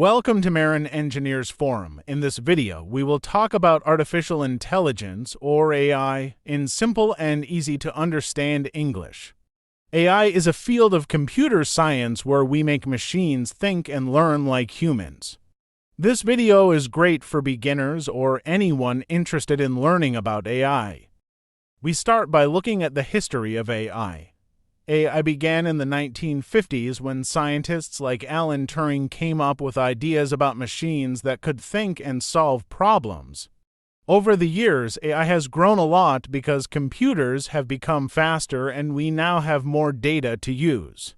Welcome to Mehran Engineers Forum. In this video, we will talk about artificial intelligence, or AI, in simple and easy-to-understand English. AI is a field of computer science where we make machines think and learn like humans. This video is great for beginners or anyone interested in learning about AI. We start by looking at the history of AI. AI began in the 1950s when scientists like Alan Turing came up with ideas about machines that could think and solve problems. Over the years, AI has grown a lot because computers have become faster and we now have more data to use.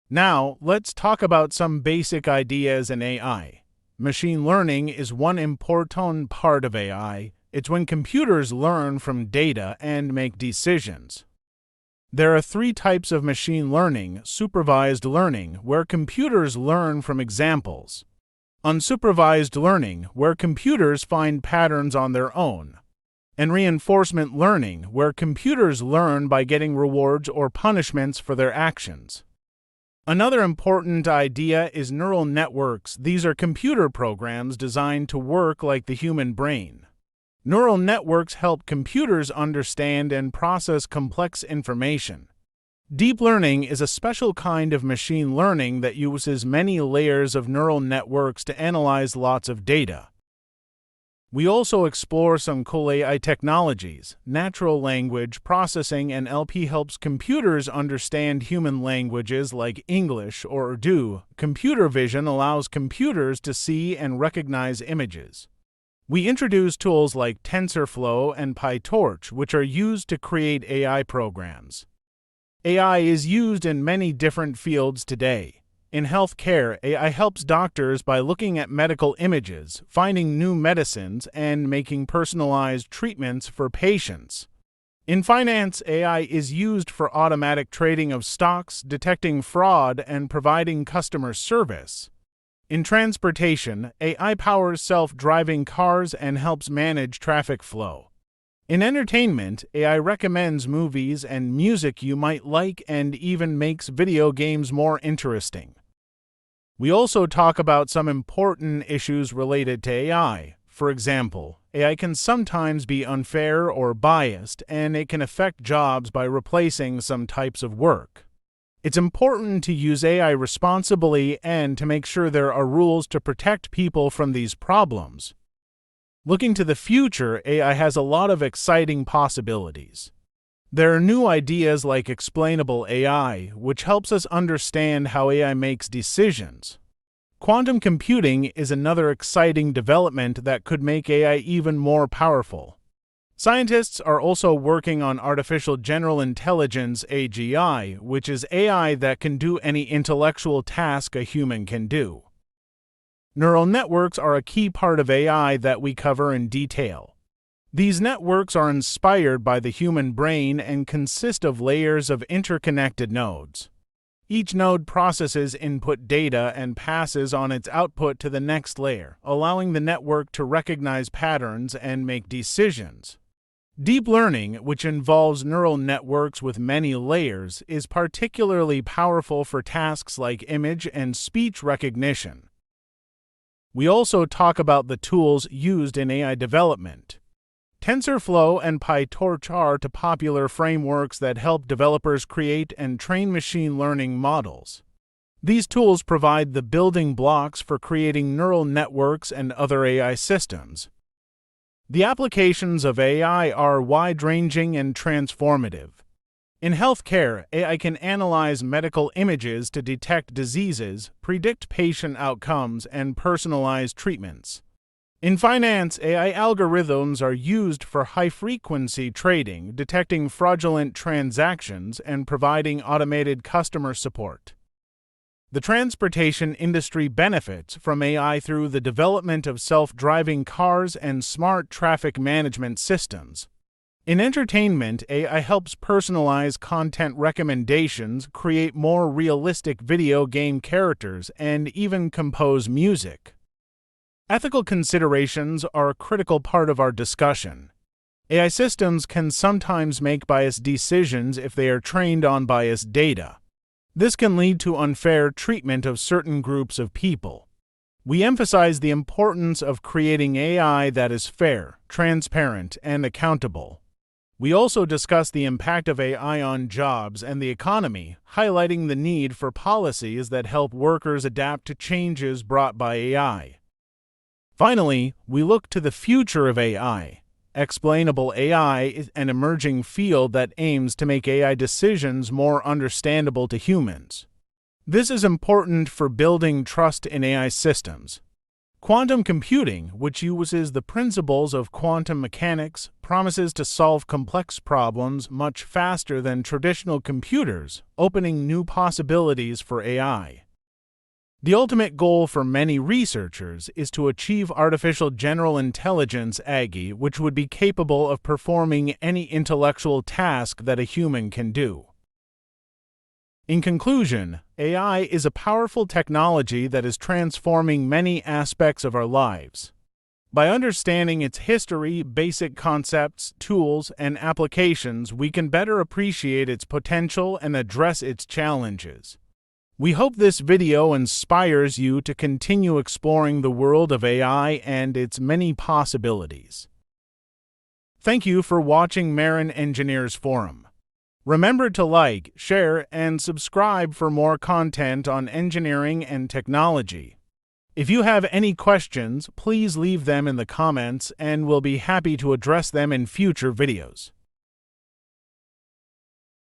Now, let's talk about some basic ideas in AI. Machine learning is one important part of AI. It's when computers learn from data and make decisions. There are three types of machine learning: supervised learning, where computers learn from examples; unsupervised learning, where computers find patterns on their own; and reinforcement learning, where computers learn by getting rewards or punishments for their actions. Another important idea is neural networks. These are computer programs designed to work like the human brain. Neural networks help computers understand and process complex information. Deep learning is a special kind of machine learning that uses many layers of neural networks to analyze lots of data. We also explore some cool AI technologies. Natural language processing (NLP) helps computers understand human languages like English or Urdu. Computer vision allows computers to see and recognize images. We introduce tools like TensorFlow and PyTorch, which are used to create AI programs. AI is used in many different fields today. In healthcare, AI helps doctors by looking at medical images, finding new medicines, and making personalized treatments for patients. In finance, AI is used for automatic trading of stocks, detecting fraud, and providing customer service. In transportation, AI powers self-driving cars and helps manage traffic flow. In entertainment, AI recommends movies and music you might like and even makes video games more interesting. We also talk about some important issues related to AI. For example, AI can sometimes be unfair or biased, and it can affect jobs by replacing some types of work. It's important to use AI responsibly and to make sure there are rules to protect people from these problems. Looking to the future, AI has a lot of exciting possibilities. There are new ideas like explainable AI, which helps us understand how AI makes decisions. Quantum computing is another exciting development that could make AI even more powerful. Scientists are also working on artificial general intelligence (AGI), which is AI that can do any intellectual task a human can do. Neural networks are a key part of AI that we cover in detail. These networks are inspired by the human brain and consist of layers of interconnected nodes. Each node processes input data and passes on its output to the next layer, allowing the network to recognize patterns and make decisions. Deep learning, which involves neural networks with many layers, is particularly powerful for tasks like image and speech recognition. We also talk about the tools used in AI development. TensorFlow and PyTorch are two popular frameworks that help developers create and train machine learning models. These tools provide the building blocks for creating neural networks and other AI systems. The applications of AI are wide-ranging and transformative. In healthcare, AI can analyze medical images to detect diseases, predict patient outcomes, and personalize treatments. In finance, AI algorithms are used for high-frequency trading, detecting fraudulent transactions, and providing automated customer support. The transportation industry benefits from AI through the development of self-driving cars and smart traffic management systems. In entertainment, AI helps personalize content recommendations, create more realistic video game characters, and even compose music. Ethical considerations are a critical part of our discussion. AI systems can sometimes make biased decisions if they are trained on biased data. This can lead to unfair treatment of certain groups of people. We emphasize the importance of creating AI that is fair, transparent, and accountable. We also discuss the impact of AI on jobs and the economy, highlighting the need for policies that help workers adapt to changes brought by AI. Finally, we look to the future of AI. Explainable AI is an emerging field that aims to make AI decisions more understandable to humans. This is important for building trust in AI systems. Quantum computing, which uses the principles of quantum mechanics, promises to solve complex problems much faster than traditional computers, opening new possibilities for AI. The ultimate goal for many researchers is to achieve artificial general intelligence (AGI), which would be capable of performing any intellectual task that a human can do. In conclusion, AI is a powerful technology that is transforming many aspects of our lives. By understanding its history, basic concepts, tools, and applications, we can better appreciate its potential and address its challenges. We hope this video inspires you to continue exploring the world of AI and its many possibilities. Thank you for watching Mehran Engineers Forum. Remember to like, share, and subscribe for more content on engineering and technology. If you have any questions, please leave them in the comments and we'll be happy to address them in future videos.